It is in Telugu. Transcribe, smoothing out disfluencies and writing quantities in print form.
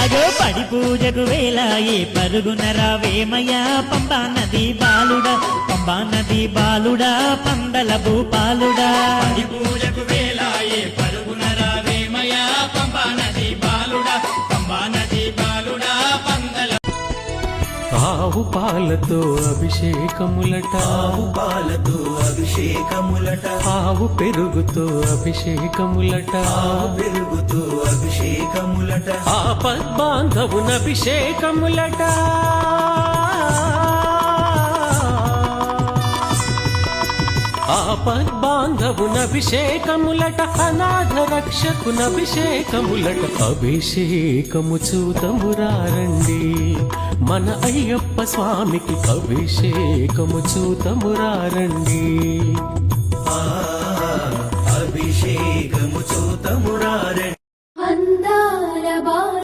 అగో పడి పూజకు వేలాయే పరుగున రావేమయ్యా పంబా నది బాలుడా పంబా నది బాలుడా పందల భూపాలుడా పడి పూజకు వేలాయే పరుగున రావేమయ్యా పంబా నది బాలుడా పంబా నది బాలుడా పందల ఆవు పాలతో అభిషేకములట ఆవు పాలతో అభిషేకములట ఆవు పెరుగుతో అభిషేకములట ఆవు పెరుగుతో అభిషేకములట ఆపద్బాంధవున అభిషేకములట ఆపద్బాంధవున అభిషేకములట అనాథ రక్షకున అభిషేకములట అభిషేకము చూతమురారండి మన అయ్యప్ప స్వామికి అభిషేకము చూతమురారండి అభిషేకము చూతమురారండి